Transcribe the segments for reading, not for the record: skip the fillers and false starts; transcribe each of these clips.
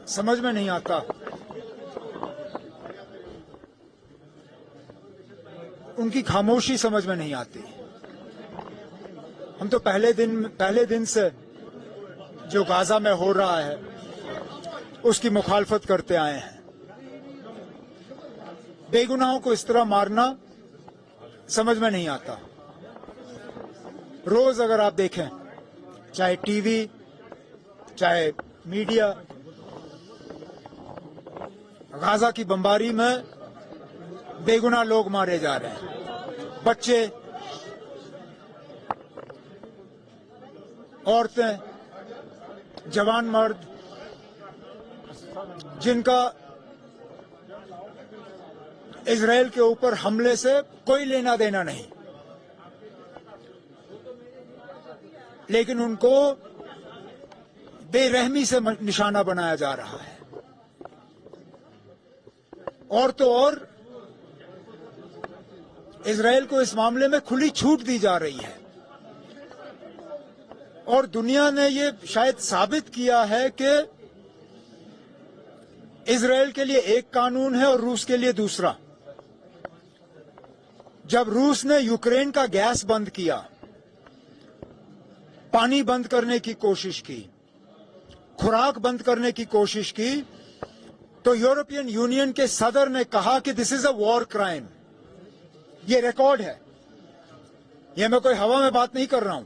समझ में नहीं आता। उनकी खामोशी समझ में नहीं आती। हम तो पहले दिन से जो गाजा में हो रहा है उसकी मुखालफत करते आए हैं। बेगुनाहों को इस तरह मारना समझ में नहीं आता। रोज अगर आप देखें, चाहे टीवी, चाहे मीडिया, गाजा की बमबारी में बेगुनाह लोग मारे जा रहे हैं। बच्चे, औरतें, जवान मर्द, जिनका इजराइल के ऊपर हमले से कोई लेना देना नहीं, लेकिन उनको बेरहमी से निशाना बनाया जा रहा है। और तो और इजराइल को इस मामले में खुली छूट दी जा रही है। और दुनिया ने ये शायद साबित किया है कि इजराइल के लिए एक कानून है और रूस के लिए दूसरा। जब रूस ने यूक्रेन का गैस बंद किया, पानी बंद करने की कोशिश की, खुराक बंद करने की कोशिश की, तो यूरोपियन यूनियन के सदर ने कहा कि this is a war crime. ये रिकॉर्ड है, ये मैं कोई हवा में बात नहीं कर रहा हूं।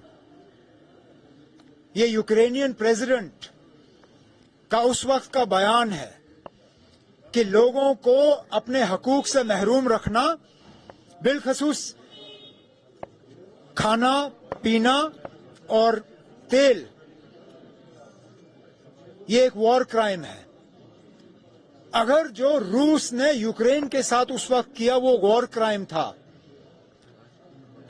ये यूक्रेनियन प्रेसिडेंट का उस वक्त का बयान है कि लोगों को अपने हकूक से महरूम रखना, बिलखसूस खाना पीना और तेल, ये एक वॉर क्राइम है। अगर जो रूस ने यूक्रेन के साथ उस वक्त किया वो वॉर क्राइम था,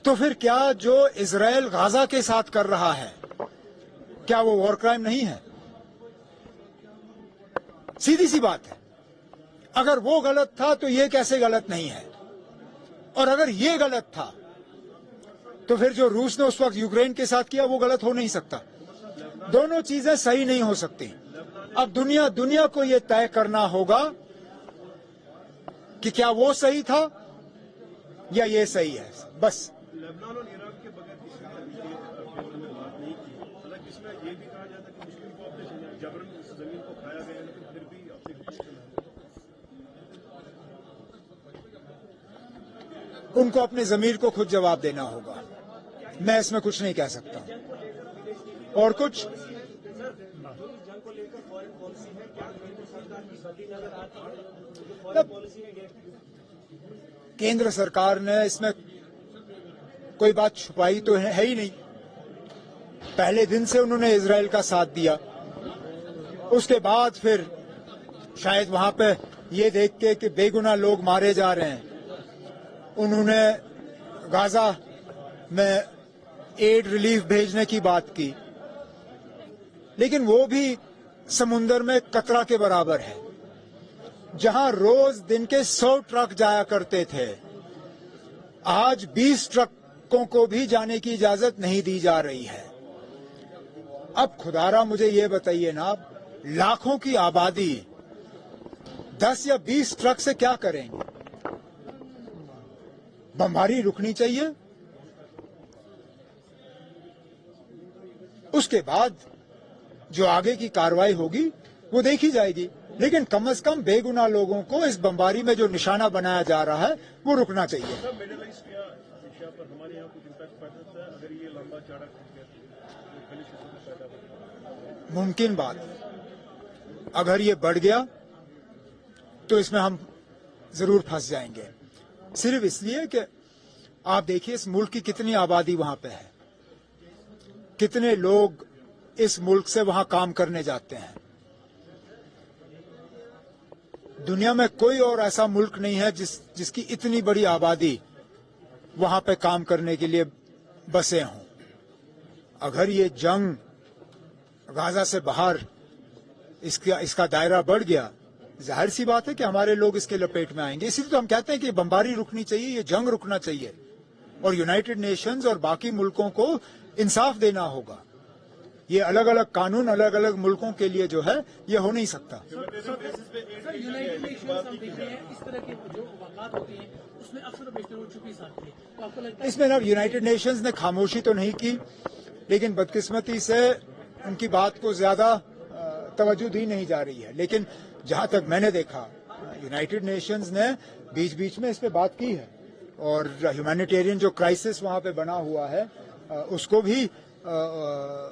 तो फिर क्या जो इजराइल गाजा के साथ कर रहा है, क्या वो वॉर क्राइम नहीं है? सीधी सी बात है। अगर वो गलत था तो ये कैसे गलत नहीं है? और अगर ये गलत था तो फिर जो रूस ने उस वक्त यूक्रेन के साथ किया वो गलत हो नहीं सकता। दोनों चीजें सही नहीं हो सकती। अब दुनिया को ये तय करना होगा कि क्या वो सही था या ये सही है, बस। लेबनान और इराक के बगैर किसी में बात नहीं की। हालांकि इसमें यह भी कहा जाता है कि मुस्लिम को अपने जबरन इस जमीन को खाया गया, लेकिन फिर भी उनको अपने जमीर को खुद जवाब देना होगा। मैं इसमें कुछ नहीं कह सकता। और कुछ केंद्र सरकार ने इसमें कोई बात छुपाई तो है ही नहीं। पहले दिन से उन्होंने इजराइल का साथ दिया। उसके बाद फिर शायद वहां पे ये देख के कि बेगुनाह लोग मारे जा रहे हैं, उन्होंने गाजा में एड रिलीफ भेजने की बात की, लेकिन वो भी समुंदर में कतरा के बराबर है। जहां रोज दिन के 100 ट्रक जाया करते थे, आज 20 ट्रकों को भी जाने की इजाजत नहीं दी जा रही है। अब खुदारा मुझे ये बताइए ना, लाखों की आबादी 10 या 20 ट्रक से क्या करेंगे? बमबारी रुकनी चाहिए। उसके बाद जो आगे की कार्रवाई होगी वो देखी जाएगी, लेकिन कम से कम बेगुनाह लोगों को इस बमबारी में जो निशाना बनाया जा रहा है वो रुकना चाहिए। मुमकिन बात है, अगर ये बढ़ गया तो इसमें हम जरूर फंस जाएंगे। सिर्फ इसलिए कि आप देखिए इस मुल्क की कितनी आबादी वहां पे है, कितने लोग इस मुल्क से वहां काम करने जाते हैं। दुनिया में कोई और ऐसा मुल्क नहीं है जिसकी इतनी बड़ी आबादी वहां पे काम करने के लिए बसे हों। अगर ये जंग गाजा से बाहर इसका दायरा बढ़ गया, जाहिर सी बात है कि हमारे लोग इसके लपेट में आएंगे। इसीलिए तो हम कहते हैं कि बमबारी रुकनी चाहिए, ये जंग रुकना चाहिए, और यूनाइटेड नेशंस और बाकी मुल्कों को इंसाफ देना होगा ये अलग अलग कानून अलग अलग मुल्कों के लिए जो है ये हो नहीं सकता। सर यूनाइटेड नेशंस हम देख रहे हैं इस तरह के जो वाक़ात होते हैं उसमें अक्सर बेशतर वो चुप्पी साधती है, तो आपको लगता है इसमें ना यूनाइटेड नेशंस ने खामोशी तो नहीं की, लेकिन बदकिस्मती से उनकी बात को ज्यादा तवज्जो दी नहीं जा रही है। लेकिन जहां तक मैंने देखा यूनाइटेड नेशंस ने बीच बीच में इस पे बात की है और ह्यूमैनिटेरियन जो क्राइसिस वहां पे बना हुआ है उसको भी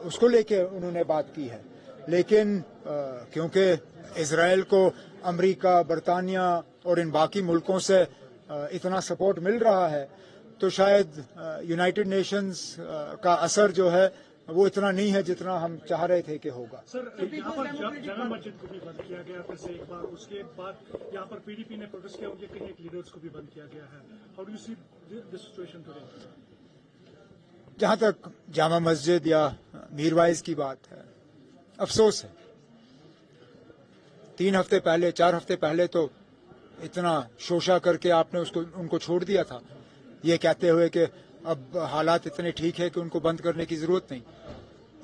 उसको लेके उन्होंने बात की है। लेकिन क्योंकि इजराइल को अमेरिका, बरतानिया और इन बाकी मुल्कों से इतना सपोर्ट मिल रहा है तो शायद यूनाइटेड नेशंस का असर जो है वो इतना नहीं है जितना हम चाह रहे थे कि होगा। सर यहाँ पर जामा मस्जिद को भी बंद किया गया फिर से एक बार, उसके बाद यहाँ पर पीडीपी ने प्रोटेस्ट किया, उनके कई एक लीडर्स को भी बंद किया गया है। How do you see this situation today? जहां तक जामा मस्जिद या मीरवाइज की बात है, अफसोस है 3 हफ्ते पहले 4 हफ्ते पहले तो इतना शोशा करके आपने उनको छोड़ दिया था ये कहते हुए कि अब हालात इतने ठीक है कि उनको बंद करने की जरूरत नहीं।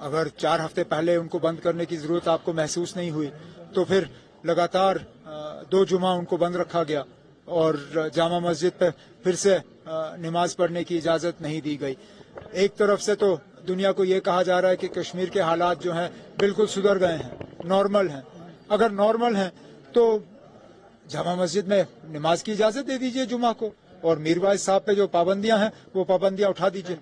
अगर 4 हफ्ते पहले उनको बंद करने की जरूरत आपको महसूस नहीं हुई तो फिर लगातार 2 जुमा उनको बंद रखा गया और जामा मस्जिद पे फिर से नमाज पढ़ने की इजाजत नहीं दी गई। एक तरफ से तो दुनिया को ये कहा जा रहा है कि कश्मीर के हालात जो हैं बिल्कुल सुधर गए हैं, नॉर्मल हैं। अगर नॉर्मल हैं तो जामा मस्जिद में नमाज की इजाजत दे दीजिए जुमा को और मीरवाइज साहब पे जो पाबंदियां हैं वो पाबंदियां उठा दीजिए।